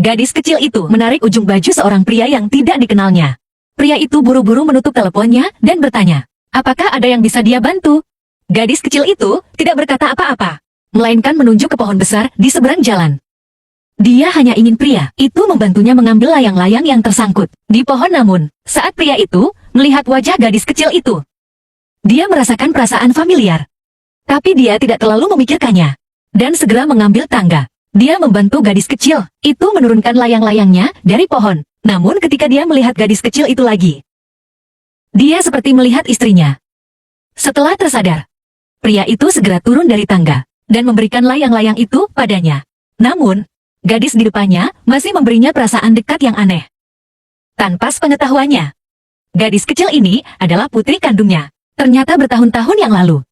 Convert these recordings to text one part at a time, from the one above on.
Gadis kecil itu menarik ujung baju seorang pria yang tidak dikenalnya. Pria itu buru-buru menutup teleponnya dan bertanya, apakah ada yang bisa dia bantu? Gadis kecil itu tidak berkata apa-apa, melainkan menunjuk ke pohon besar di seberang jalan. Dia hanya ingin pria itu membantunya mengambil layang-layang yang tersangkut di pohon. Namun, saat pria itu melihat wajah gadis kecil itu, dia merasakan perasaan familiar. Tapi dia tidak terlalu memikirkannya, dan segera mengambil tangga. Dia membantu gadis kecil itu menurunkan layang-layangnya dari pohon. Namun ketika dia melihat gadis kecil itu lagi, dia seperti melihat istrinya. Setelah tersadar, pria itu segera turun dari tangga dan memberikan layang-layang itu padanya. Namun, gadis di depannya masih memberinya perasaan dekat yang aneh. Tanpa sepengetahuannya, gadis kecil ini adalah putri kandungnya. Ternyata bertahun-tahun yang lalu,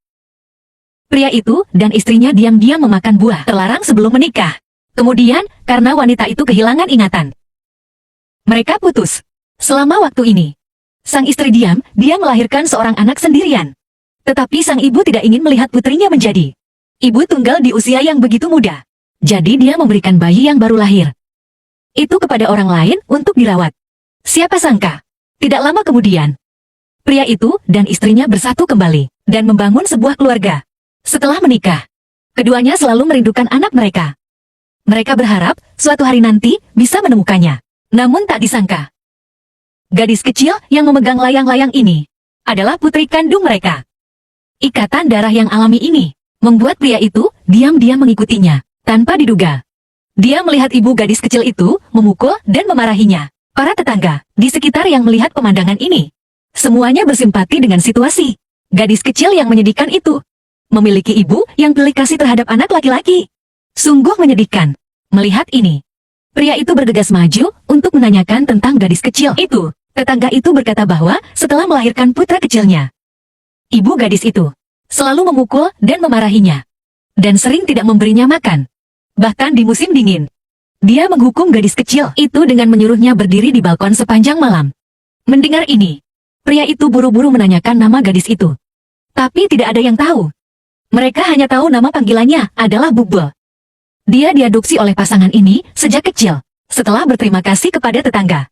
pria itu dan istrinya diam-diam memakan buah terlarang sebelum menikah. Kemudian, karena wanita itu kehilangan ingatan, mereka putus. Selama waktu ini, sang istri diam melahirkan seorang anak sendirian. Tetapi sang ibu tidak ingin melihat putrinya menjadi ibu tunggal di usia yang begitu muda. Jadi dia memberikan bayi yang baru lahir itu kepada orang lain untuk dirawat. Siapa sangka, tidak lama kemudian, pria itu dan istrinya bersatu kembali dan membangun sebuah keluarga. Setelah menikah, keduanya selalu merindukan anak mereka. Mereka berharap suatu hari nanti bisa menemukannya. Namun tak disangka, gadis kecil yang memegang layang-layang ini adalah putri kandung mereka. Ikatan darah yang alami ini membuat pria itu diam-diam mengikutinya tanpa diduga. Dia melihat ibu gadis kecil itu memukul dan memarahinya. Para tetangga di sekitar yang melihat pemandangan ini, semuanya bersimpati dengan situasi gadis kecil yang menyedihkan itu. Memiliki ibu yang pelik kasih terhadap anak laki-laki. Sungguh menyedihkan. Melihat ini, pria itu bergegas maju untuk menanyakan tentang gadis kecil itu. Tetangga itu berkata bahwa setelah melahirkan putra kecilnya, ibu gadis itu selalu memukul dan memarahinya, dan sering tidak memberinya makan. Bahkan di musim dingin, dia menghukum gadis kecil itu dengan menyuruhnya berdiri di balkon sepanjang malam. Mendengar ini, pria itu buru-buru menanyakan nama gadis itu. Tapi tidak ada yang tahu. Mereka hanya tahu nama panggilannya adalah Bubble. Dia diadopsi oleh pasangan ini sejak kecil. Setelah berterima kasih kepada tetangga,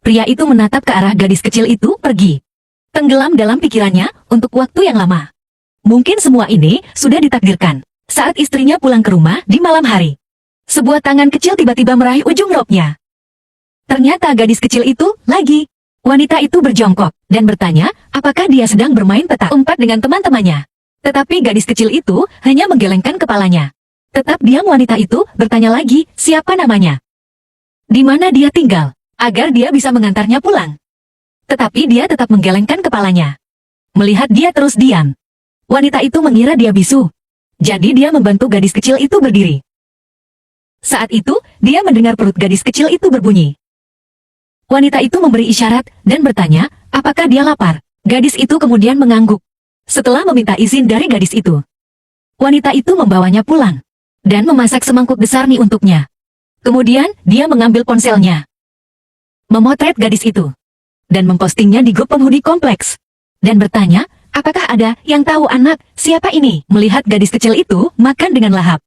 pria itu menatap ke arah gadis kecil itu pergi. Tenggelam dalam pikirannya untuk waktu yang lama. Mungkin semua ini sudah ditakdirkan. Saat istrinya pulang ke rumah di malam hari, sebuah tangan kecil tiba-tiba meraih ujung roknya. Ternyata gadis kecil itu lagi. Wanita itu berjongkok dan bertanya apakah dia sedang bermain petak umpet dengan teman-temannya. Tetapi gadis kecil itu hanya menggelengkan kepalanya. Tetap diam wanita itu bertanya lagi siapa namanya, di mana dia tinggal, agar dia bisa mengantarnya pulang. Tetapi dia tetap menggelengkan kepalanya. Melihat dia terus diam, wanita itu mengira dia bisu. Jadi dia membantu gadis kecil itu berdiri. Saat itu, dia mendengar perut gadis kecil itu berbunyi. Wanita itu memberi isyarat dan bertanya apakah dia lapar. Gadis itu kemudian mengangguk. Setelah meminta izin dari gadis itu, wanita itu membawanya pulang dan memasak semangkuk besar mie untuknya. Kemudian, dia mengambil ponselnya, memotret gadis itu, dan mempostingnya di grup penghuni kompleks, dan bertanya, apakah ada yang tahu anak siapa ini? Melihat gadis kecil itu makan dengan lahap,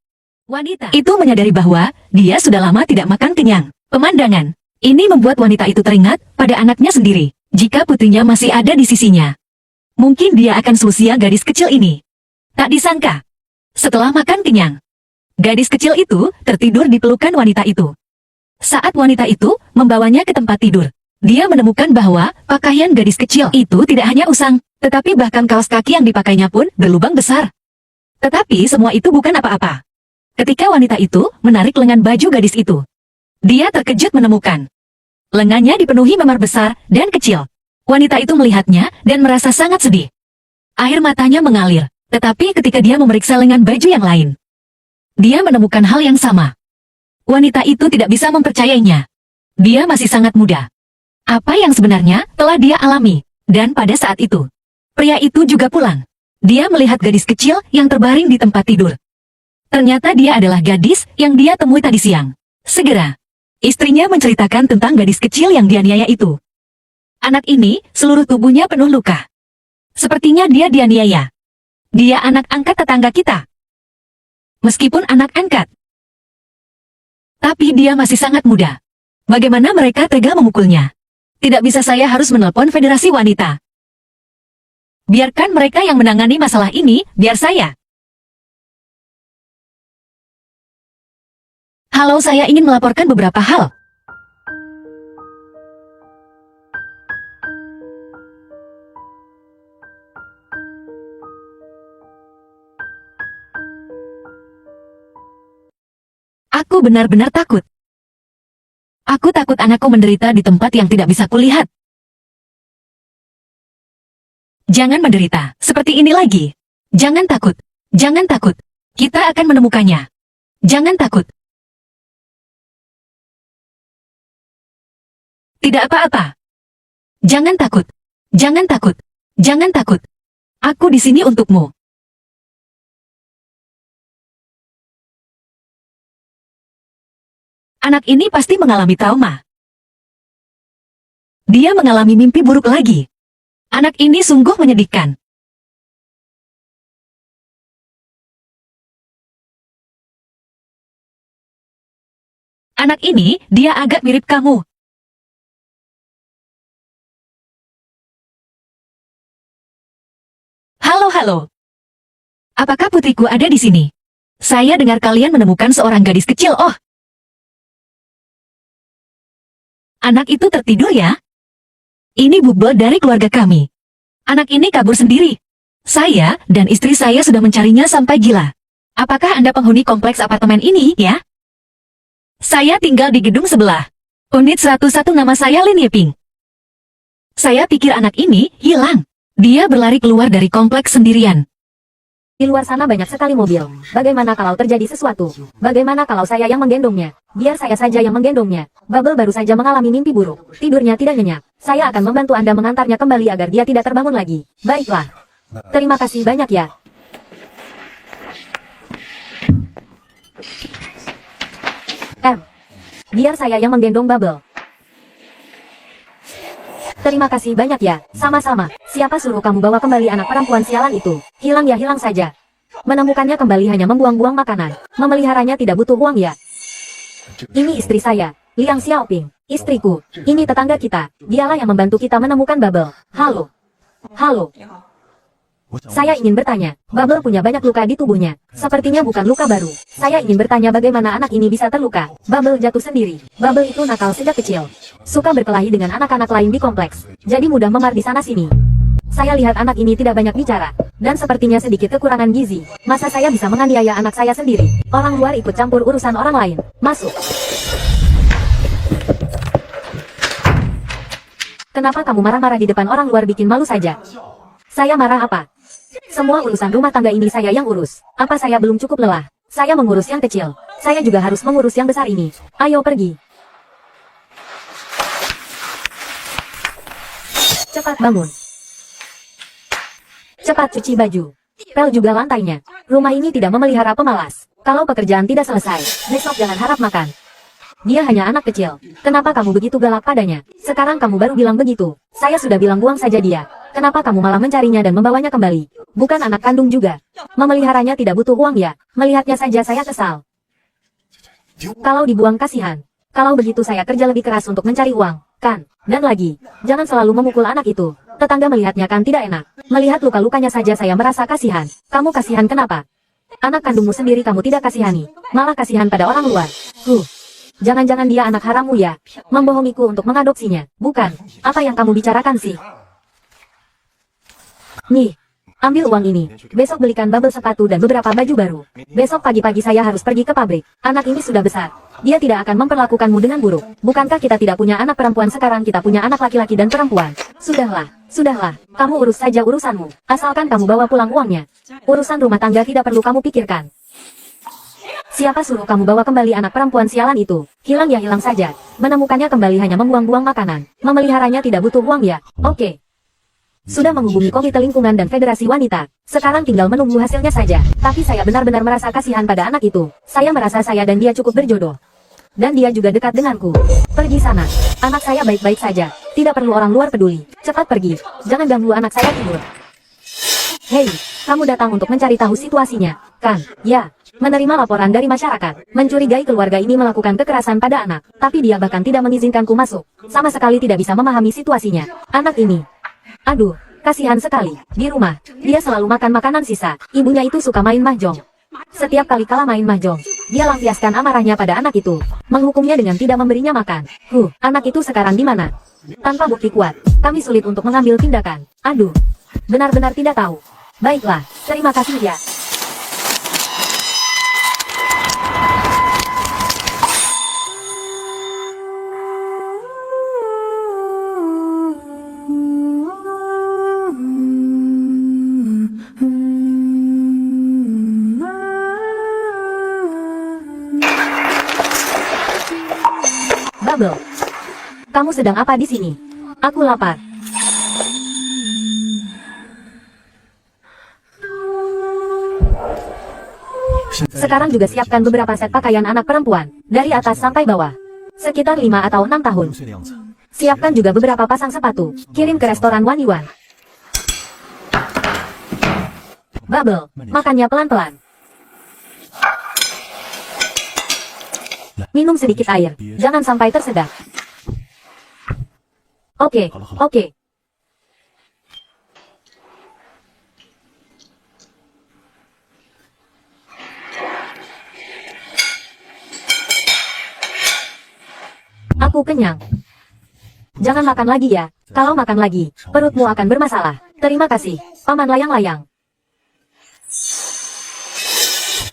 wanita itu menyadari bahwa dia sudah lama tidak makan kenyang. Pemandangan ini membuat wanita itu teringat pada anaknya sendiri. Jika putrinya masih ada di sisinya, mungkin dia akan seusia gadis kecil ini. Tak disangka, setelah makan kenyang, gadis kecil itu tertidur di pelukan wanita itu. Saat wanita itu membawanya ke tempat tidur, dia menemukan bahwa pakaian gadis kecil itu tidak hanya usang, tetapi bahkan kaos kaki yang dipakainya pun berlubang besar. Tetapi semua itu bukan apa-apa. Ketika wanita itu menarik lengan baju gadis itu, dia terkejut menemukan lengannya dipenuhi memar besar dan kecil. Wanita itu melihatnya dan merasa sangat sedih. Air matanya mengalir, tetapi ketika dia memeriksa lengan baju yang lain, dia menemukan hal yang sama. Wanita itu tidak bisa mempercayainya. Dia masih sangat muda. Apa yang sebenarnya telah dia alami? Dan pada saat itu, pria itu juga pulang. Dia melihat gadis kecil yang terbaring di tempat tidur. Ternyata dia adalah gadis yang dia temui tadi siang. Segera, istrinya menceritakan tentang gadis kecil yang dianiaya itu. Anak ini, seluruh tubuhnya penuh luka. Sepertinya dia dianiaya. Dia anak angkat tetangga kita. Meskipun anak angkat, Tapi dia masih sangat muda. Bagaimana mereka tega memukulnya? Tidak bisa, saya harus menelpon Federasi Wanita. Biarkan mereka yang menangani masalah ini, biar saya. Halo, saya ingin melaporkan beberapa hal. Aku benar-benar takut. Aku takut anakku menderita di tempat yang tidak bisa kulihat. Jangan menderita seperti ini lagi. Jangan takut. Jangan takut. Kita akan menemukannya. Jangan takut. Tidak apa-apa. Jangan takut. Jangan takut. Jangan takut. Aku di sini untukmu. Anak ini pasti mengalami trauma. Dia mengalami mimpi buruk lagi. Anak ini sungguh menyedihkan. Anak ini, dia agak mirip kamu. Halo, halo. Apakah putriku ada di sini? Saya dengar kalian menemukan seorang gadis kecil. Oh. Anak itu tertidur ya? Ini bubble dari keluarga kami. Anak ini kabur sendiri. Saya dan istri saya sudah mencarinya sampai gila. Apakah Anda penghuni kompleks apartemen ini, ya? Saya tinggal di gedung sebelah. Unit 101, nama saya Lin Yeping. Saya pikir anak ini hilang. Dia berlari keluar dari kompleks sendirian. Di luar sana banyak sekali mobil. Bagaimana kalau terjadi sesuatu? Bagaimana kalau saya yang menggendongnya? Biar saya saja yang menggendongnya. Bubble baru saja mengalami mimpi buruk. Tidurnya tidak nyenyak. Saya akan membantu Anda mengantarnya kembali agar dia tidak terbangun lagi. Baiklah. Terima kasih banyak ya. Biar saya yang menggendong Bubble. Terima kasih banyak ya, sama-sama. Siapa suruh kamu bawa kembali anak perempuan sialan itu? Hilang ya, hilang saja. Menemukannya kembali hanya membuang-buang makanan. Memeliharanya tidak butuh uang ya. Ini istri saya, Liang Xiaoping. Istriku, ini tetangga kita. Dialah yang membantu kita menemukan Bubble. Halo. Halo. Saya ingin bertanya, Bubble punya banyak luka di tubuhnya. Sepertinya bukan luka baru. Saya ingin bertanya bagaimana anak ini bisa terluka. Bubble jatuh sendiri. Bubble itu nakal sejak kecil. Suka berkelahi dengan anak-anak lain di kompleks. Jadi mudah memar di sana-sini. Saya lihat anak ini tidak banyak bicara. Dan sepertinya sedikit kekurangan gizi. Masa saya bisa menganiaya anak saya sendiri? Orang luar ikut campur urusan orang lain. Masuk. Kenapa kamu marah-marah di depan orang luar, bikin malu saja? Saya marah apa? Semua urusan rumah tangga ini saya yang urus. Apa saya belum cukup lelah? Saya mengurus yang kecil. Saya juga harus mengurus yang besar ini. Ayo pergi. Cepat bangun. Cepat cuci baju. Pel juga lantainya. Rumah ini tidak memelihara pemalas. Kalau pekerjaan tidak selesai, besok jangan harap makan. Dia hanya anak kecil. Kenapa kamu begitu galak padanya? Sekarang kamu baru bilang begitu. Saya sudah bilang buang saja dia. Kenapa kamu malah mencarinya dan membawanya kembali? Bukan anak kandung juga. Memeliharanya tidak butuh uang ya. Melihatnya saja saya kesal. Kalau dibuang kasihan. Kalau begitu saya kerja lebih keras untuk mencari uang, kan? Dan lagi, jangan selalu memukul anak itu. Tetangga melihatnya kan tidak enak. Melihat luka-lukanya saja saya merasa kasihan. Kamu kasihan kenapa? Anak kandungmu sendiri kamu tidak kasihani. Malah kasihan pada orang luar. Jangan-jangan dia anak harammu ya? Membohongiku untuk mengadopsinya. Bukan. Apa yang kamu bicarakan sih? Nih, ambil uang ini. Besok belikan Bubble sepatu dan beberapa baju baru. Besok pagi-pagi saya harus pergi ke pabrik. Anak ini sudah besar. Dia tidak akan memperlakukanmu dengan buruk. Bukankah kita tidak punya anak perempuan, sekarang kita punya anak laki-laki dan perempuan? Sudahlah, sudahlah. Kamu urus saja urusanmu. Asalkan kamu bawa pulang uangnya. Urusan rumah tangga tidak perlu kamu pikirkan. Siapa suruh kamu bawa kembali anak perempuan sialan itu? Hilang ya, hilang saja. Menemukannya kembali hanya membuang-buang makanan. Memeliharanya tidak butuh uang ya. Oke. Sudah menghubungi Komite Lingkungan dan Federasi Wanita. Sekarang tinggal menunggu hasilnya saja. Tapi saya benar-benar merasa kasihan pada anak itu. Saya merasa saya dan dia cukup berjodoh. Dan dia juga dekat denganku. Pergi sana. Anak saya baik-baik saja. Tidak perlu orang luar peduli. Cepat pergi. Jangan ganggu anak saya tidur. Hei, kamu datang untuk mencari tahu situasinya, kan? Ya. Menerima laporan dari masyarakat, mencurigai keluarga ini melakukan kekerasan pada anak, tapi dia bahkan tidak mengizinkanku masuk. Sama sekali tidak bisa memahami situasinya. Anak ini. Aduh, kasihan sekali. Di rumah, dia selalu makan makanan sisa. Ibunya itu suka main mahjong. Setiap kali kalah main mahjong, dia lampiaskan amarahnya pada anak itu, menghukumnya dengan tidak memberinya makan. Anak itu sekarang di mana? Tanpa bukti kuat, kami sulit untuk mengambil tindakan. Aduh, benar-benar tidak tahu. Baiklah, terima kasih ya. Bubble, kamu sedang apa di sini? Aku lapar. Sekarang juga siapkan beberapa set pakaian anak perempuan, dari atas sampai bawah. Sekitar 5 atau 6 tahun. Siapkan juga beberapa pasang sepatu, kirim ke restoran Waniwan. Bubble, makannya pelan-pelan. Minum sedikit air, jangan sampai tersedak. Oke. Aku kenyang. Jangan makan lagi ya. Kalau makan lagi, perutmu akan bermasalah. Terima kasih, Paman Layang-Layang.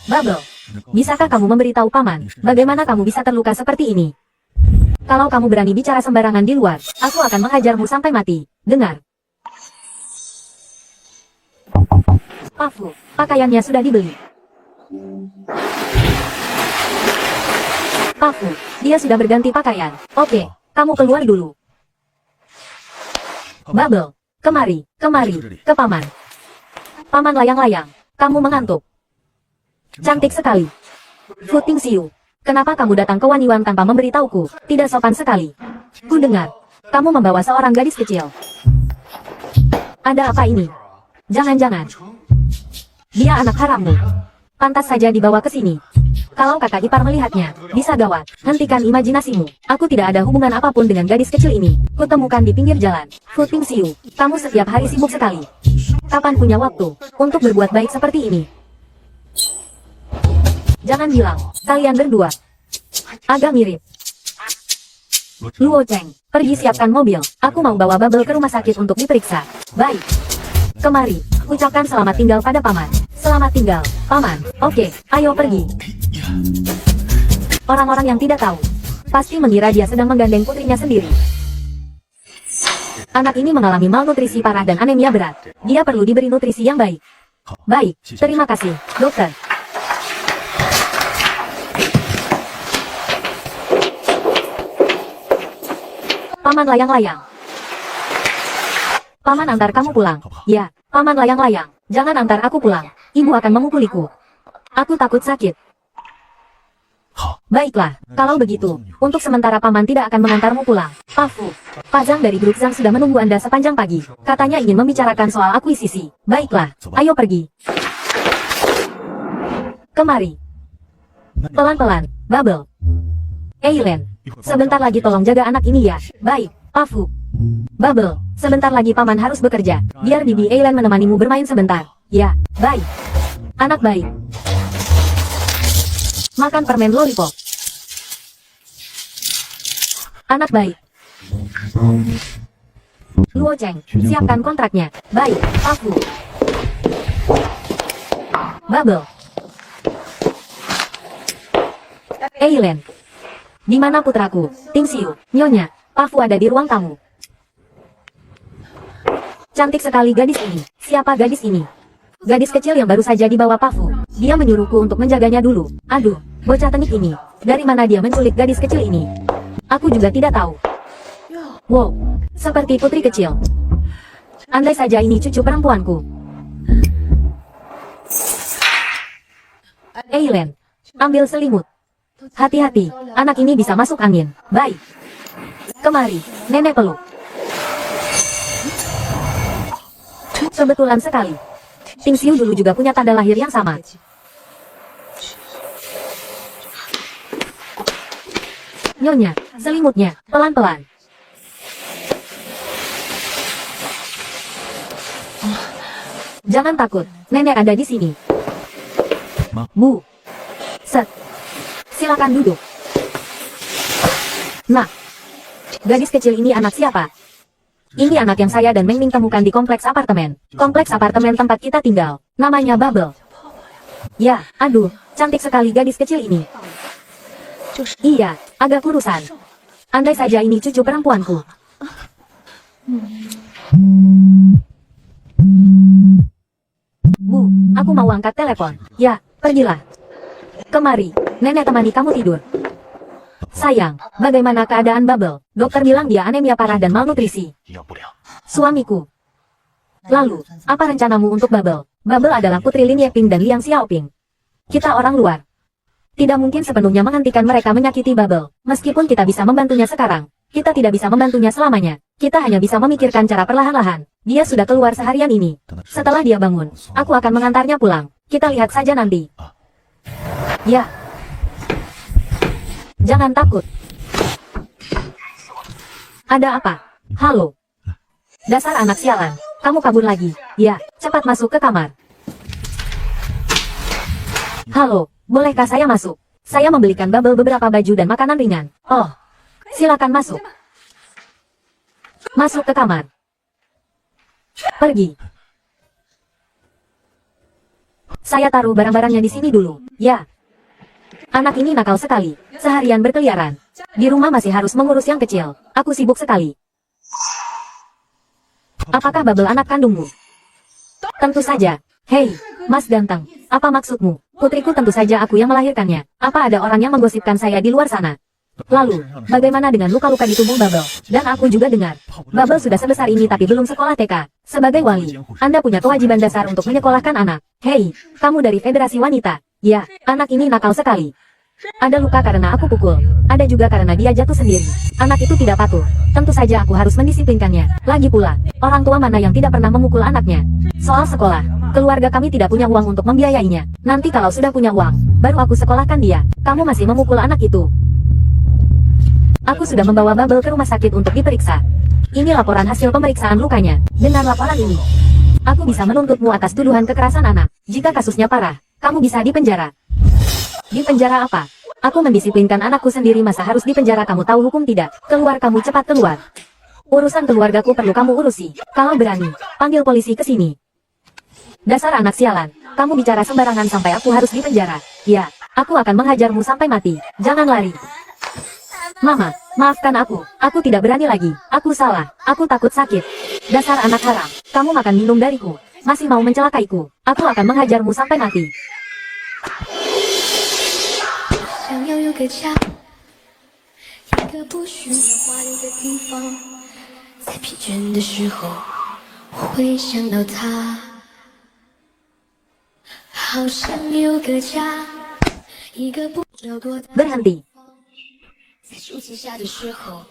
Bubble, bisakah kamu memberitahu Paman, bagaimana kamu bisa terluka seperti ini? Kalau kamu berani bicara sembarangan di luar, aku akan menghajarmu sampai mati. Dengar. Pafu, pakaiannya sudah dibeli. Pafu, dia sudah berganti pakaian. Oke, kamu keluar dulu. Bubble, kemari, ke Paman. Paman Layang-Layang, kamu mengantuk. Cantik sekali. Futing Siu, kenapa kamu datang ke Waniwan tanpa memberitahuku? Tidak sopan sekali. Ku dengar, kamu membawa seorang gadis kecil. Ada apa ini? Jangan-jangan dia anak harammu. Pantas saja dibawa ke sini. Kalau kakak ipar melihatnya, bisa gawat. Hentikan imajinasimu. Aku tidak ada hubungan apapun dengan gadis kecil ini. Kutemukan di pinggir jalan. Futing Siu, kamu setiap hari sibuk sekali. Kapan punya waktu untuk berbuat baik seperti ini? Jangan bilang, kalian berdua agak mirip. Luo Cheng, pergi siapkan mobil. Aku mau bawa Bubble ke rumah sakit untuk diperiksa. Baik. Kemari, ucapkan selamat tinggal pada Paman. Selamat tinggal, Paman. Oke, ayo pergi. Orang-orang yang tidak tahu, pasti mengira dia sedang menggandeng putrinya sendiri. Anak ini mengalami malnutrisi parah dan anemia berat. Dia perlu diberi nutrisi yang baik. Baik, terima kasih, dokter. Paman Layang-Layang. Paman antar kamu pulang. Ya, Paman Layang-Layang, jangan antar aku pulang. Ibu akan memukuliku. Aku takut sakit. Baiklah, kalau begitu, untuk sementara Paman tidak akan mengantarmu pulang. Pafu, Pak Zhang dari grup Zhang sudah menunggu Anda sepanjang pagi. Katanya ingin membicarakan soal akuisisi. Baiklah, ayo pergi. Kemari. Pelan-pelan, Bubble. Eileen, sebentar lagi tolong jaga anak ini ya. Baik, Pafu. Bubble, sebentar lagi Paman harus bekerja. Biar Bibi Eileen menemanimu bermain sebentar. Ya, baik. Anak baik. Makan permen lollipop. Anak baik. Luo Cheng, siapkan kontraknya. Baik, Pafu. Bubble. Eileen. Di mana putraku? Ting Xiu, Nyonya, Pafu ada di ruang tamu. Cantik sekali gadis ini. Siapa gadis ini? Gadis kecil yang baru saja dibawa Pafu. Dia menyuruhku untuk menjaganya dulu. Aduh, bocah tengik ini. Dari mana dia menculik gadis kecil ini? Aku juga tidak tahu. Wow, seperti putri kecil. Andai saja ini cucu perempuanku. Eileen, ambil selimut. Hati-hati, anak ini bisa masuk angin. Baik. Kemari, nenek peluk. Kebetulan sekali. Ting Xiu dulu juga punya tanda lahir yang sama. Nyonya, selimutnya, pelan-pelan. Jangan takut, nenek ada di sini. Bu. Set. Silakan duduk. Nah, gadis kecil ini anak siapa? Ini anak yang saya dan Meng Ming temukan di kompleks apartemen. Kompleks apartemen tempat kita tinggal. Namanya Bubble. Ya, aduh, cantik sekali gadis kecil ini. Iya, agak kurusan. Andai saja ini cucu perempuanku. Bu, aku mau angkat telepon. Ya, pergilah. Kemari, nenek temani kamu tidur. Sayang, bagaimana keadaan Bubble? Dokter bilang dia anemia parah dan malnutrisi. Suamiku. Lalu, apa rencanamu untuk Bubble? Bubble adalah putri Lin Yeping dan Liang Xiaoping. Kita orang luar. Tidak mungkin sepenuhnya menghentikan mereka menyakiti Bubble. Meskipun kita bisa membantunya sekarang, kita tidak bisa membantunya selamanya. Kita hanya bisa memikirkan cara perlahan-lahan. Dia sudah keluar seharian ini. Setelah dia bangun, aku akan mengantarnya pulang. Kita lihat saja nanti. Ya. Jangan takut. Ada apa? Halo. Dasar anak sialan. Kamu kabur lagi. Ya, cepat masuk ke kamar. Halo, bolehkah saya masuk? Saya membelikan Bubble beberapa baju dan makanan ringan. Oh, silakan masuk. Masuk ke kamar. Pergi. Saya taruh barang-barangnya di sini dulu. Ya. Anak ini nakal sekali. Seharian berkeliaran. Di rumah masih harus mengurus yang kecil. Aku sibuk sekali. Apakah Bubble anak kandungmu? Tentu saja. Hei, Mas ganteng. Apa maksudmu? Putriku tentu saja aku yang melahirkannya. Apa ada orang yang menggosipkan saya di luar sana? Lalu, bagaimana dengan luka-luka di tubuh Bubble? Dan aku juga dengar. Bubble sudah sebesar ini tapi belum sekolah TK. Sebagai wali, Anda punya kewajiban dasar untuk menyekolahkan anak. Hei, kamu dari Federasi Wanita. Ya, anak ini nakal sekali. Ada luka karena aku pukul. Ada juga karena dia jatuh sendiri. Anak itu tidak patuh. Tentu saja aku harus mendisiplinkannya. Lagi pula, orang tua mana yang tidak pernah memukul anaknya? Soal sekolah, keluarga kami tidak punya uang untuk membiayainya. Nanti kalau sudah punya uang, baru aku sekolahkan dia. Kamu masih memukul anak itu. Aku sudah membawa Bubble ke rumah sakit untuk diperiksa. Ini laporan hasil pemeriksaan lukanya. Dengan laporan ini, aku bisa menuntutmu atas tuduhan kekerasan anak. Jika kasusnya parah, kamu bisa dipenjara. Dipenjara apa? Aku mendisiplinkan anakku sendiri, masa harus dipenjara? Kamu tahu hukum tidak? Keluar kamu, cepat keluar. Urusan keluargaku perlu kamu urusi. Kalau berani, panggil polisi ke sini. Dasar anak sialan. Kamu bicara sembarangan sampai aku harus dipenjara. Ya, aku akan menghajarmu sampai mati. Jangan lari. Mama, maafkan aku. Aku tidak berani lagi. Aku salah. Aku takut sakit. Dasar anak haram. Kamu makan minum dariku. Masih mau mencelakaiku. Aku akan menghajarmu sampai mati. 想要有个家，一个不需要华丽的地方。在疲倦的时候，我会想到他。好想有个家，一个不要多大。 Berhenti. 在暑期下的时候，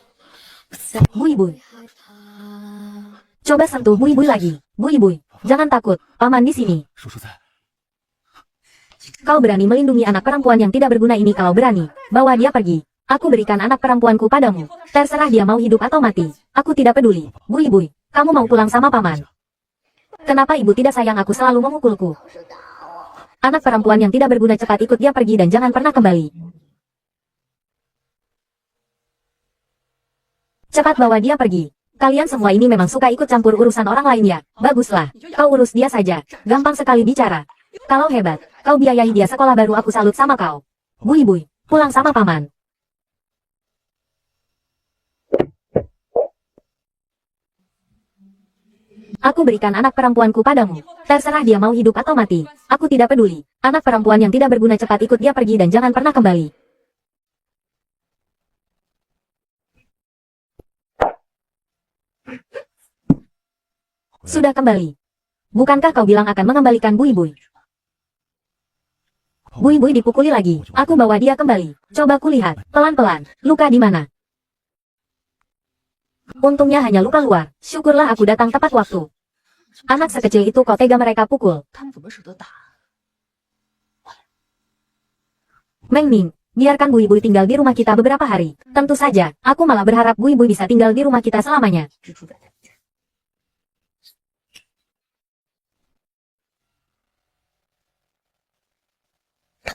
不再 Bui Bui. 害怕。 Coba sentuh Bui Bui lagi. Bui Bui, jangan takut. Paman di sini. 叔叔在。 Kau berani melindungi anak perempuan yang tidak berguna ini? Kalau berani, bawa dia pergi. Aku berikan anak perempuanku padamu. Terserah dia mau hidup atau mati. Aku tidak peduli. Bui Bui, kamu mau pulang sama paman? Kenapa ibu tidak sayang aku selalu memukulku? Anak perempuan yang tidak berguna, cepat ikut dia pergi dan jangan pernah kembali. Cepat bawa dia pergi. Kalian semua ini memang suka ikut campur urusan orang lain ya? Baguslah, kau urus dia saja. Gampang sekali bicara. Kalau hebat, kau biayai dia sekolah, baru aku salut sama kau. Bui Bui, pulang sama paman. Aku berikan anak perempuanku padamu. Terserah dia mau hidup atau mati. Aku tidak peduli. Anak perempuan yang tidak berguna, cepat ikut dia pergi dan jangan pernah kembali. Sudah kembali. Bukankah kau bilang akan mengembalikan Bui Bui? Bui Bui dipukuli lagi. Aku bawa dia kembali. Coba kulihat. Pelan-pelan. Luka di mana? Untungnya hanya luka luar. Syukurlah aku datang tepat waktu. Anak sekecil itu kok tega mereka pukul. Meng Ming, Biarkan Bui Bui tinggal di rumah kita beberapa hari. Tentu saja, aku malah berharap Bui Bui bisa tinggal di rumah kita selamanya.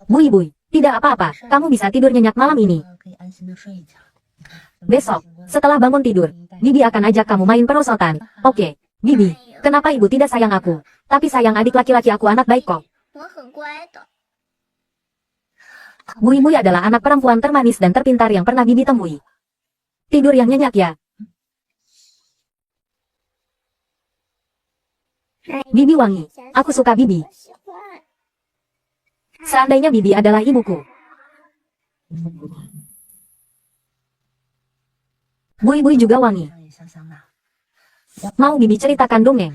Bui Bui, tidak apa-apa, kamu bisa tidur nyenyak malam ini. Besok, setelah bangun tidur, Bibi akan ajak kamu main perosotan. Oke, Bibi, kenapa ibu tidak sayang aku? Tapi sayang adik laki-laki aku anak baik kok. 我很乖的。 Bui Bui adalah anak perempuan termanis dan terpintar yang pernah Bibi temui. Tidur yang nyenyak ya. Bibi wangi, aku suka Bibi. 喜欢。 Seandainya Bibi adalah ibuku. Bui Bui juga wangi. Mau Bibi ceritakan dongeng?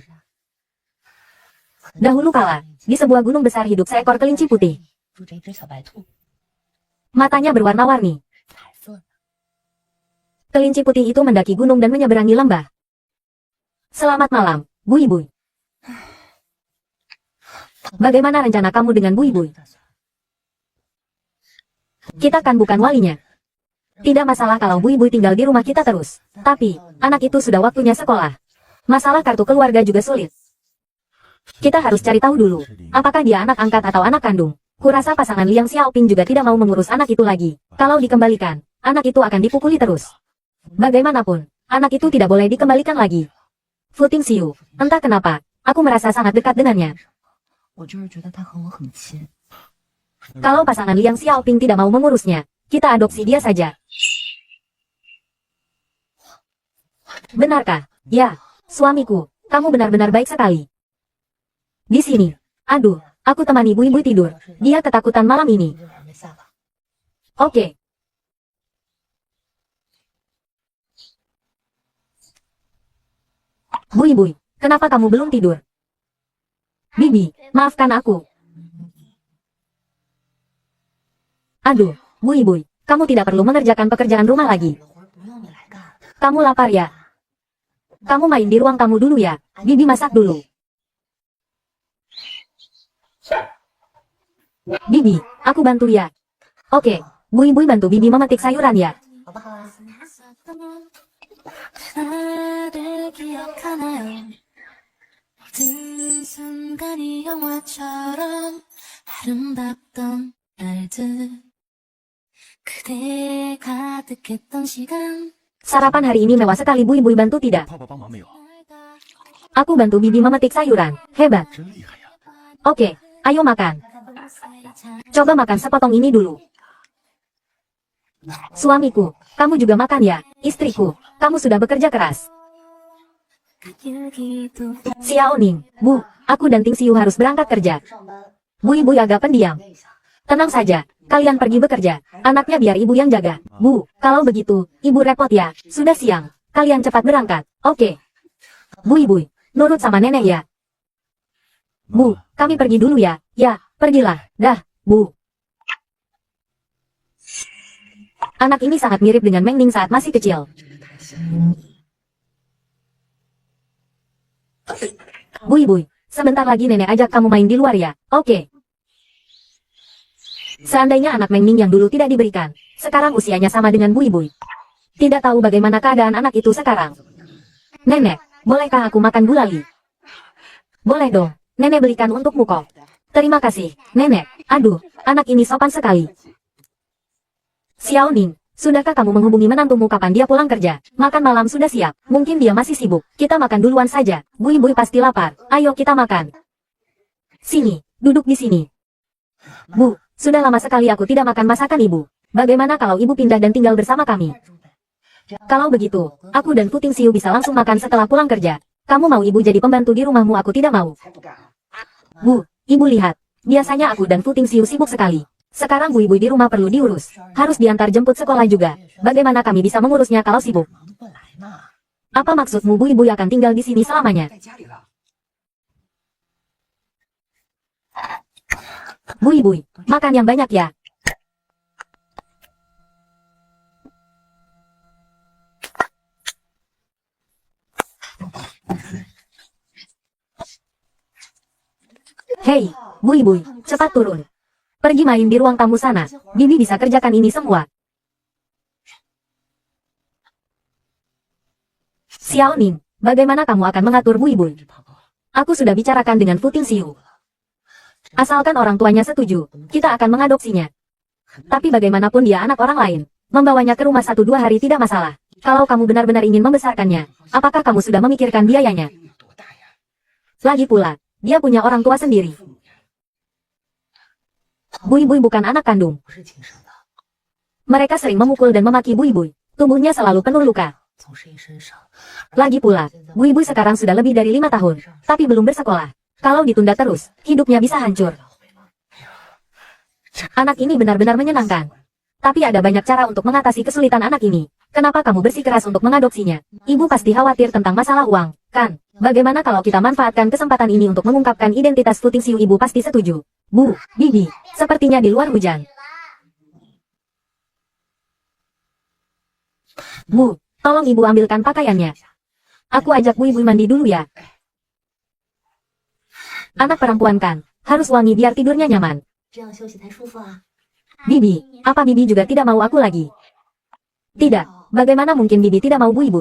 Dahulu kala, di sebuah gunung besar hidup seekor kelinci putih. Matanya berwarna-warni. Kelinci putih itu mendaki gunung dan menyeberangi lembah. Selamat malam, Bui Bui. Bagaimana rencana kamu dengan Bui Bui? Kita kan bukan walinya. Tidak masalah kalau Bui Bui tinggal di rumah kita terus. Tapi, anak itu sudah waktunya sekolah. Masalah kartu keluarga juga sulit. Kita harus cari tahu dulu, apakah dia anak angkat atau anak kandung. Kurasa pasangan Liang Xiaoping juga tidak mau mengurus anak itu lagi. Kalau dikembalikan, anak itu akan dipukuli terus. Bagaimanapun, anak itu tidak boleh dikembalikan lagi. Futing Xiu, entah kenapa, aku merasa sangat dekat dengannya. Kalau pasangan Liang Xiaoping tidak mau mengurusnya, kita adopsi dia saja. Benarkah? Ya, suamiku, kamu benar-benar baik sekali. Di sini, aduh, aku temani Bui Bui tidur. Dia ketakutan malam ini. Oke. Bui Bui, kenapa kamu belum tidur? Bibi, maafkan aku. Aduh, Bui Bui, kamu tidak perlu mengerjakan pekerjaan rumah lagi. Kamu lapar ya? Kamu main di ruang tamu dulu ya. Bibi masak dulu. Bibi, aku bantu ya. Oke, Bui Bui bantu Bibi memetik sayuran ya. 나를 기억하나요? 든 순간이 영화처럼 아름답던 날들 그대 가득했던 시간 Sarapan hari ini mewah sekali. Bui Bui bantu tidak? 爸爸帮忙没有？ Aku bantu Bibi memetik sayuran. Hebat. 真厉害呀！ Oke, ayo makan. Coba makan sepotong ini dulu. Suamiku, kamu juga makan ya. Istriku, kamu sudah bekerja keras. 여기도 Xiao Ning, Bu, aku dan Ting Xiu harus berangkat kerja. Bui Bui agak pendiam. Tenang saja, kalian pergi bekerja. Anaknya biar ibu yang jaga. Bu, kalau begitu, ibu repot ya. Sudah siang, kalian cepat berangkat. Oke. Bui Bui, nurut sama nenek ya. Bu, kami pergi dulu ya. Ya, pergilah. Dah, Bu. Anak ini sangat mirip dengan Meng Ning saat masih kecil. Bui Bui, sebentar lagi nenek ajak kamu main di luar ya. Oke. Seandainya anak Meng Ning yang dulu tidak diberikan, sekarang usianya sama dengan Bui Bui. Tidak tahu bagaimana keadaan anak itu sekarang. Nenek, bolehkah aku makan gulali? Boleh dong, nenek belikan untukmu kok. Terima kasih, nenek. Aduh, anak ini sopan sekali. Xiao Ning, sudahkah kamu menghubungi menantumu kapan dia pulang kerja? Makan malam sudah siap. Mungkin dia masih sibuk. Kita makan duluan saja. Bui Bui pasti lapar. Ayo kita makan. Sini, duduk di sini. Bu, sudah lama sekali aku tidak makan masakan ibu. Bagaimana kalau ibu pindah dan tinggal bersama kami? Kalau begitu, aku dan Futing Xiu bisa langsung makan setelah pulang kerja. Kamu mau ibu jadi pembantu di rumahmu? Aku tidak mau. Bu, ibu lihat. Biasanya aku dan Futing Xiu sibuk sekali. Sekarang Bui Bui di rumah perlu diurus. Harus diantar jemput sekolah juga. Bagaimana kami bisa mengurusnya kalau sibuk? Apa maksudmu Bui Bui akan tinggal di sini selamanya? Bui Bui, makan yang banyak ya. Hei, Bui Bui, cepat turun. Pergi main di ruang tamu sana. Bibi bisa kerjakan ini semua. Xiao Ning, bagaimana kamu akan mengatur Bui Bui? Aku sudah bicarakan dengan Futing Xiu. Asalkan orang tuanya setuju, kita akan mengadopsinya. Tapi bagaimanapun dia anak orang lain. Membawanya ke rumah 1-2 hari tidak masalah. Kalau kamu benar-benar ingin membesarkannya, apakah kamu sudah memikirkan biayanya? Lagi pula, dia punya orang tua sendiri. Bui Bui bukan anak kandung. Mereka sering memukul dan memaki Bui Bui. Tubuhnya selalu penuh luka. Lagi pula, Bui Bui sekarang sudah lebih dari 5 tahun, tapi belum bersekolah. Kalau ditunda terus, hidupnya bisa hancur. Anak ini benar-benar menyenangkan. Tapi ada banyak cara untuk mengatasi kesulitan anak ini. Kenapa kamu bersikeras untuk mengadopsinya? Ibu pasti khawatir tentang masalah uang, kan? Bagaimana kalau kita manfaatkan kesempatan ini untuk mengungkapkan identitas Futing Xiu? Ibu pasti setuju. Bu, Bibi, sepertinya di luar hujan. Bu, tolong ibu ambilkan pakaiannya. Aku ajak Bu Ibu mandi dulu ya. Anak perempuan kan, harus wangi biar tidurnya nyaman. Bibi, apa Bibi juga tidak mau aku lagi? Tidak, bagaimana mungkin Bibi tidak mau Bu Ibu?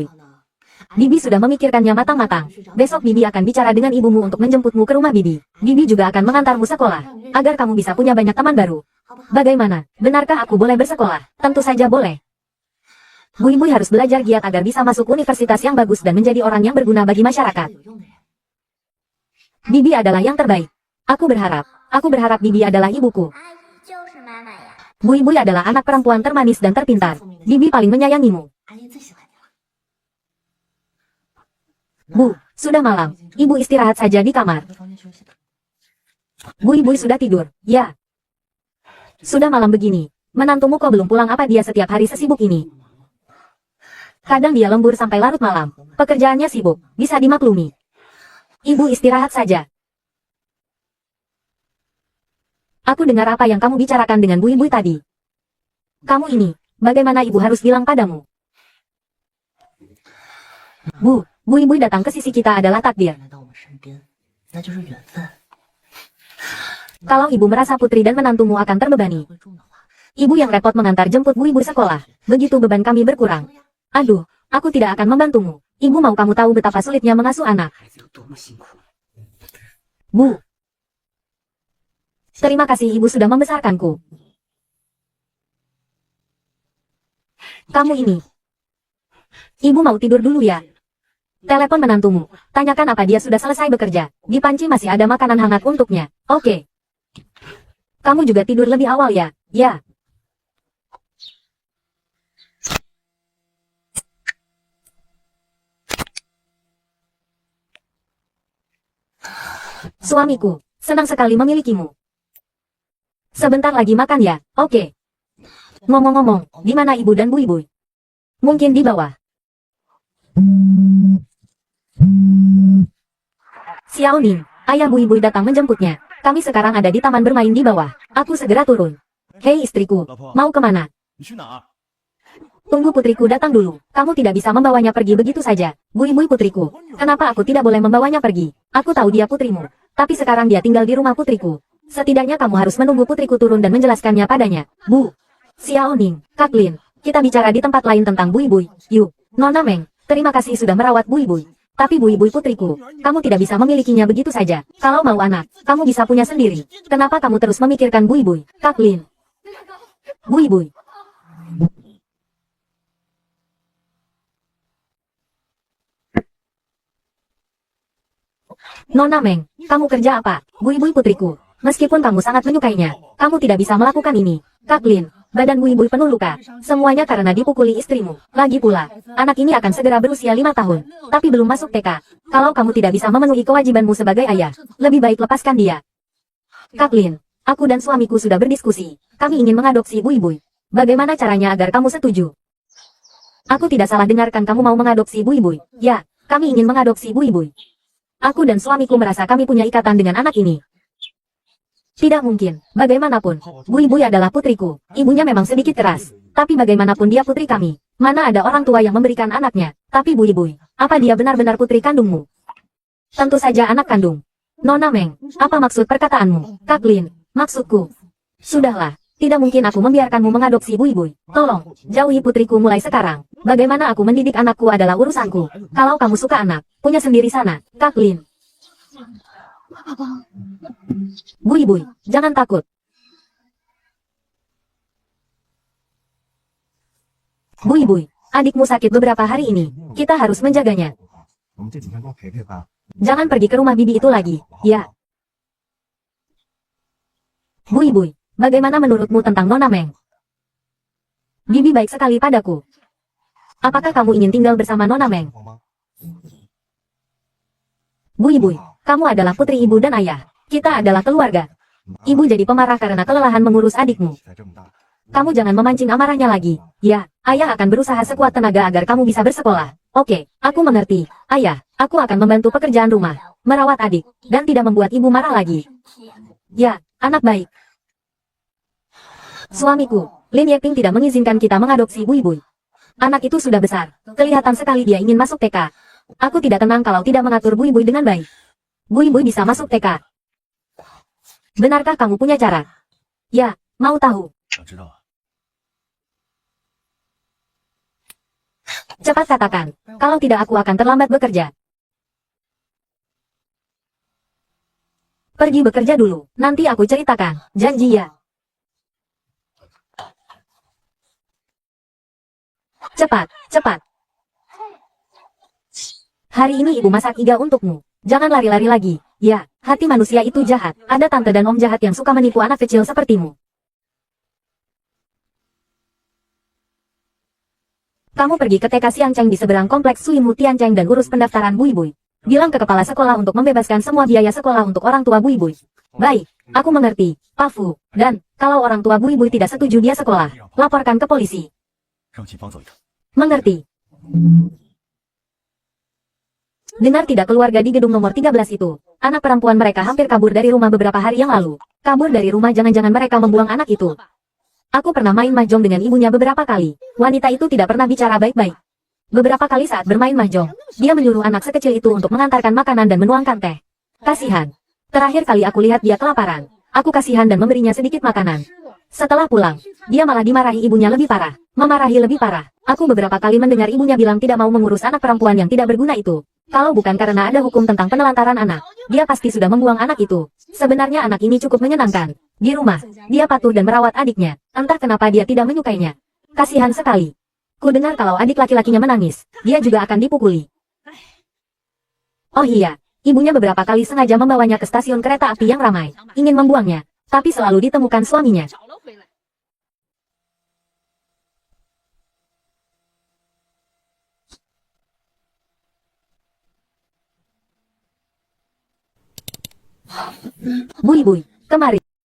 Bibi sudah memikirkannya matang-matang. Besok Bibi akan bicara dengan ibumu untuk menjemputmu ke rumah Bibi. Bibi juga akan mengantarmu sekolah, agar kamu bisa punya banyak teman baru. Bagaimana, benarkah aku boleh bersekolah? Tentu saja boleh. Bui Bui harus belajar giat agar bisa masuk universitas yang bagus dan menjadi orang yang berguna bagi masyarakat. Bibi adalah yang terbaik. Aku berharap Bibi adalah ibuku. Bui Bui adalah anak perempuan termanis dan terpintar. Bibi paling menyayangimu. Bu, sudah malam. Ibu istirahat saja di kamar. Bui Bui sudah tidur, ya. Sudah malam begini. Menantumu kok belum pulang? Apa dia setiap hari sesibuk ini? Kadang dia lembur sampai larut malam. Pekerjaannya sibuk, bisa dimaklumi. Ibu istirahat saja. Aku dengar apa yang kamu bicarakan dengan Bui Bui tadi. Kamu ini, bagaimana ibu harus bilang padamu? Bu, Bui Bui datang ke sisi kita adalah takdir. Kalau ibu merasa putri dan menantumu akan terbebani, ibu yang repot mengantar jemput Bui Bui sekolah, begitu beban kami berkurang. Aduh, aku tidak akan membantumu. Ibu mau kamu tahu betapa sulitnya mengasuh anak. Bu. Terima kasih ibu sudah membesarkanku. Kamu ini. Ibu mau tidur dulu ya. Telepon menantumu. Tanyakan apa dia sudah selesai bekerja. Di panci masih ada makanan hangat untuknya. Oke. Kamu juga tidur lebih awal ya. Ya. Suamiku, senang sekali memilikimu. Sebentar lagi makan ya, oke. Ngomong-ngomong, di mana ibu dan Bui Bui? Mungkin di bawah. Xiao Ning, ayah Bui Bui datang menjemputnya. Kami sekarang ada di taman bermain di bawah. Aku segera turun. Hei istriku, mau kemana? Tunggu putriku datang dulu. Kamu tidak bisa membawanya pergi begitu saja. Bui Bui putriku, kenapa aku tidak boleh membawanya pergi? Aku tahu dia putrimu. Tapi sekarang dia tinggal di rumah putriku. Setidaknya kamu harus menunggu putriku turun dan menjelaskannya padanya. Bu, Xiao Ning, Kak Lin, kita bicara di tempat lain tentang Bui Bui. Yuk, Nona Meng, terima kasih sudah merawat Bui Bui. Tapi Bui Bui putriku, kamu tidak bisa memilikinya begitu saja. Kalau mau anak, kamu bisa punya sendiri. Kenapa kamu terus memikirkan Bui Bui? Kak Lin. Bui Bui. Nona Meng, kamu kerja apa? Bui Bui putriku, meskipun kamu sangat menyukainya, kamu tidak bisa melakukan ini. Kak Lin, badan Bui Bui penuh luka. Semuanya karena dipukuli istrimu. Lagi pula, anak ini akan segera berusia 5 tahun, tapi belum masuk TK. Kalau kamu tidak bisa memenuhi kewajibanmu sebagai ayah, lebih baik lepaskan dia. Kak Lin, aku dan suamiku sudah berdiskusi. Kami ingin mengadopsi Bui Bui. Bagaimana caranya agar kamu setuju? Aku tidak salah dengarkan kamu mau mengadopsi Bui Bui. Ya, kami ingin mengadopsi Bui Bui. Aku dan suamiku merasa kami punya ikatan dengan anak ini. Tidak mungkin, bagaimanapun, Bui Bui adalah putriku. Ibunya memang sedikit keras, tapi bagaimanapun dia putri kami. Mana ada orang tua yang memberikan anaknya. Tapi Bui Bui, apa dia benar-benar putri kandungmu? Tentu saja anak kandung. Nona Meng, apa maksud perkataanmu? Kak Lin, maksudku. Sudahlah, tidak mungkin aku membiarkanmu mengadopsi Bui-Bui. Tolong, jauhi putriku mulai sekarang. Bagaimana aku mendidik anakku adalah urusanku. Kalau kamu suka anak, punya sendiri sana, Kak Lin. Bui-Bui, jangan takut. Bui-Bui, adikmu sakit beberapa hari ini. Kita harus menjaganya. 我们这几天多陪陪他。 Jangan pergi ke rumah bibi itu lagi, ya. Bui-Bui, bagaimana menurutmu tentang Nona Meng? Bibi baik sekali padaku. Apakah kamu ingin tinggal bersama Nona Meng? 好吗？ Bui-Bui, kamu adalah putri ibu dan ayah. Kita adalah keluarga. Ibu jadi pemarah karena kelelahan mengurus adikmu. 才这么大， Kamu jangan memancing amarahnya lagi. Ya, ayah akan berusaha sekuat tenaga agar kamu bisa bersekolah. Oke, aku mengerti. Ayah, aku akan membantu pekerjaan rumah, merawat adik, dan tidak membuat ibu marah lagi. Ya, anak baik. Suamiku, Lin Yeping tidak mengizinkan kita mengadopsi Bui-Bui. Anak itu sudah besar. Kelihatan sekali dia ingin masuk TK. Aku tidak tenang kalau tidak mengatur Bui-Bui dengan baik. Bui-Bui bisa masuk TK. Benarkah kamu punya cara? Ya, mau tahu. 我知道啊。 Cepat katakan. Kalau tidak aku akan terlambat bekerja. Pergi bekerja dulu. Nanti aku ceritakan. Janji ya. Cepat, cepat. Hari ini ibu masak iga untukmu. Jangan lari-lari lagi. Ya, hati manusia itu jahat. Ada tante dan om jahat yang suka menipu anak kecil sepertimu. Kamu pergi ke TK Siang Cheng di seberang kompleks Suimu Tiancheng dan urus pendaftaran Bui-Bui. Bilang ke kepala sekolah untuk membebaskan semua biaya sekolah untuk orang tua Bui-Bui. Baik, aku mengerti, Pak Fu. Dan, kalau orang tua Bui-Bui tidak setuju dia sekolah, laporkan ke polisi. 让警方走一趟。 Mengerti. Dengar tidak keluarga di gedung nomor 13 itu. Anak perempuan mereka hampir kabur dari rumah beberapa hari yang lalu. Kabur dari rumah jangan-jangan mereka membuang anak itu. Aku pernah main mahjong dengan ibunya beberapa kali. Wanita itu tidak pernah bicara baik-baik. Beberapa kali saat bermain mahjong, dia menyuruh anak sekecil itu untuk mengantarkan makanan dan menuangkan teh. Kasihan. Terakhir kali aku lihat dia kelaparan. Aku kasihan dan memberinya sedikit makanan. Setelah pulang, dia malah dimarahi ibunya lebih parah. Memarahi lebih parah. Aku beberapa kali mendengar ibunya bilang tidak mau mengurus anak perempuan yang tidak berguna itu. Kalau bukan karena ada hukum tentang penelantaran anak, dia pasti sudah membuang anak itu. Sebenarnya anak ini cukup menyenangkan. Di rumah, dia patuh dan merawat adiknya. Entah kenapa dia tidak menyukainya. Kasihan sekali. Ku dengar kalau adik laki-lakinya menangis, dia juga akan dipukuli. Oh iya, ibunya beberapa kali sengaja membawanya ke stasiun kereta api yang ramai, ingin membuangnya, tapi selalu ditemukan suaminya. Bui-Bui, kemari.